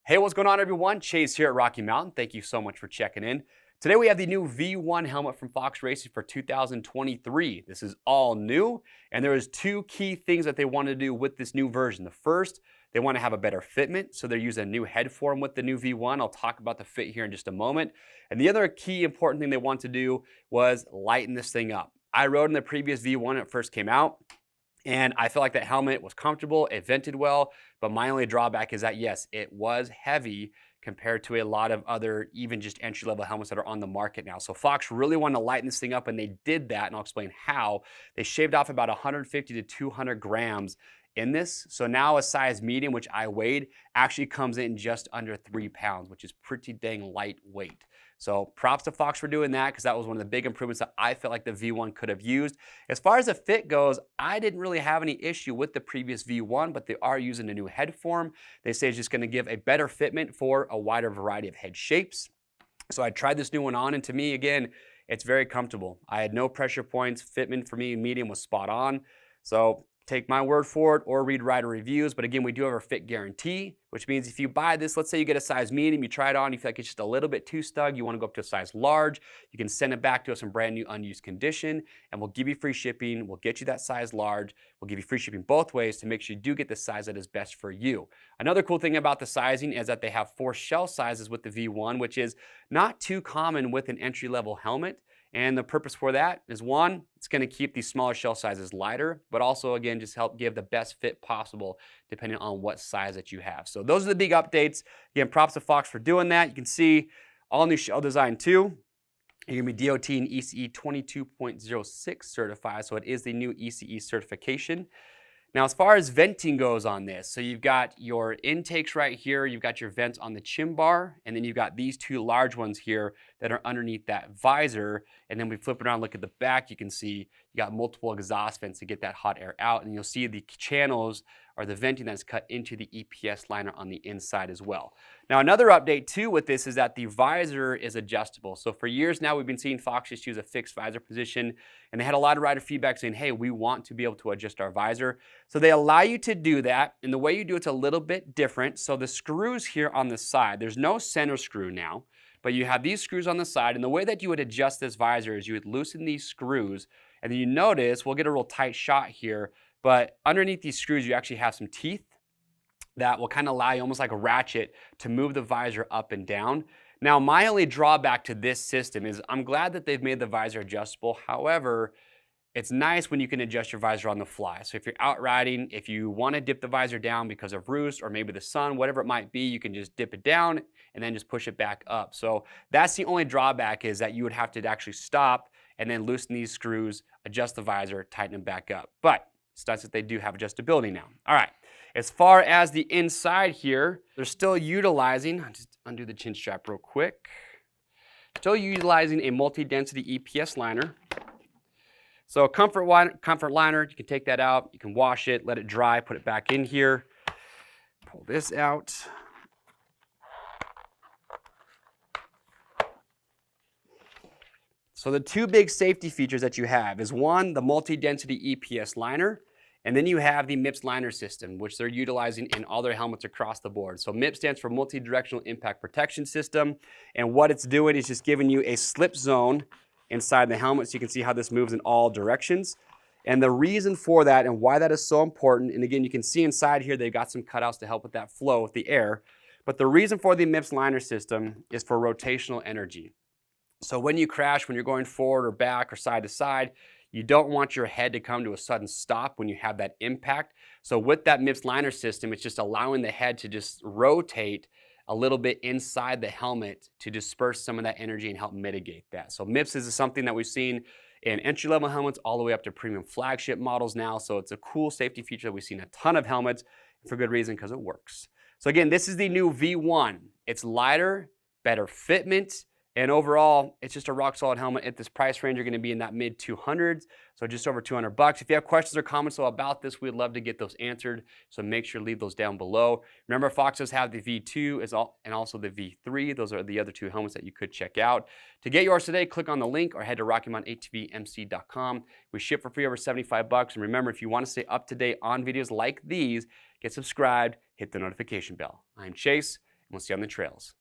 Hey, what's going on, everyone? Chase here at Rocky Mountain. Thank you so much for checking in. Today we have the new V1 helmet from Fox Racing for 2023. This is all new, and there is two key things that they want to do with this new version. The first, they want to have a better fitment, so they're using a new head form with the new V1. I'll talk about the fit here in just a moment. And the other key important thing they want to do was lighten this thing up. I rode in the previous V1 when it first came out, and I felt like that helmet was comfortable, it vented well, but my only drawback is that, yes, it was heavy compared to a lot of other, even just entry-level helmets that are on the market now. So Fox really wanted to lighten this thing up, and they did that, and I'll explain how. They shaved off about 150 to 200 grams in this. So now a size medium, which I weighed, actually comes in just under 3 pounds, which is pretty dang lightweight. So props to Fox for doing that, because that was one of the big improvements that I felt like the V1 could have used. As far as the fit goes, I didn't really have any issue with the previous V1, but they are using a new head form. They say it's just going to give a better fitment for a wider variety of head shapes. So I tried this new one on, and to me, again, it's very comfortable. I had no pressure points. Fitment for me, medium, was spot on. So take my word for it or read rider reviews. But again, we do have our fit guarantee, which means if you buy this, let's say you get a size medium, you try it on, you feel like it's just a little bit too snug, you want to go up to a size large, you can send it back to us in brand new unused condition, and we'll give you free shipping. We'll get you that size large. We'll give you free shipping both ways to make sure you do get the size that is best for you. Another cool thing about the sizing is that they have 4 shell sizes with the V1, which is not too common with an entry-level helmet. And the purpose for that is, one, it's going to keep these smaller shell sizes lighter, but also, again, just help give the best fit possible depending on what size that you have. So those are the big updates. Again, props to Fox for doing that. You can see all new shell design too. You're going to be DOT and ECE 22.06 certified, so it is the new ECE certification. Now, as far as venting goes on this, so you've got your intakes right here, you've got your vents on the chin bar, and then you've got these 2 large ones here that are underneath that visor. And then we flip it around, look at the back, you can see you got multiple exhaust vents to get that hot air out, and you'll see the channels or the venting that's cut into the EPS liner on the inside as well. Now, another update too with this is that the visor is adjustable. So for years now, we've been seeing Fox just use a fixed visor position, and they had a lot of rider feedback saying, hey, we want to be able to adjust our visor. So they allow you to do that, and the way you do it's a little bit different. So the screws here on the side, there's no center screw now, but you have these screws on the side, and the way that you would adjust this visor is you would loosen these screws, and then you notice, we'll get a real tight shot here, but underneath these screws, you actually have some teeth that will kind of allow you, almost like a ratchet, to move the visor up and down. Now, my only drawback to this system is I'm glad that they've made the visor adjustable. However, it's nice when you can adjust your visor on the fly. So if you're out riding, if you want to dip the visor down because of roost or maybe the sun, whatever it might be, you can just dip it down and then just push it back up. So that's the only drawback, is that you would have to actually stop and then loosen these screws, adjust the visor, tighten them back up. But it's nice that they do have adjustability now. All right, as far as the inside here, they're still utilizing, I'll just undo the chin strap real quick, still utilizing a multi-density EPS liner. So comfort liner, you can take that out, you can wash it, let it dry, put it back in here, pull this out. So the 2 big safety features that you have is, one, the multi-density EPS liner, and then you have the MIPS liner system, which they're utilizing in all their helmets across the board. So MIPS stands for Multi-directional Impact Protection System, and what it's doing is just giving you a slip zone inside the helmet, so you can see how this moves in all directions. And the reason for that and why that is so important, and again, you can see inside here they've got some cutouts to help with that flow with the air, but the reason for the MIPS liner system is for rotational energy. So when you crash, when you're going forward or back or side to side, you don't want your head to come to a sudden stop when you have that impact. So with that MIPS liner system, it's just allowing the head to just rotate a little bit inside the helmet to disperse some of that energy and help mitigate that. So MIPS is something that we've seen in entry-level helmets all the way up to premium flagship models now. So it's a cool safety feature that we've seen a ton of helmets, for good reason, because it works. So again, this is the new V1. It's lighter, better fitment, and overall, it's just a rock-solid helmet. At this price range, you're going to be in that mid-200s, so just over $200. If you have questions or comments about this, we'd love to get those answered, so make sure to leave those down below. Remember, Fox does have the V2 and also the V3. Those are the other 2 helmets that you could check out. To get yours today, click on the link or head to RockyMountainATVMC.com. We ship for free over $75. And remember, if you want to stay up to date on videos like these, get subscribed, hit the notification bell. I'm Chase, We'll see you on the trails.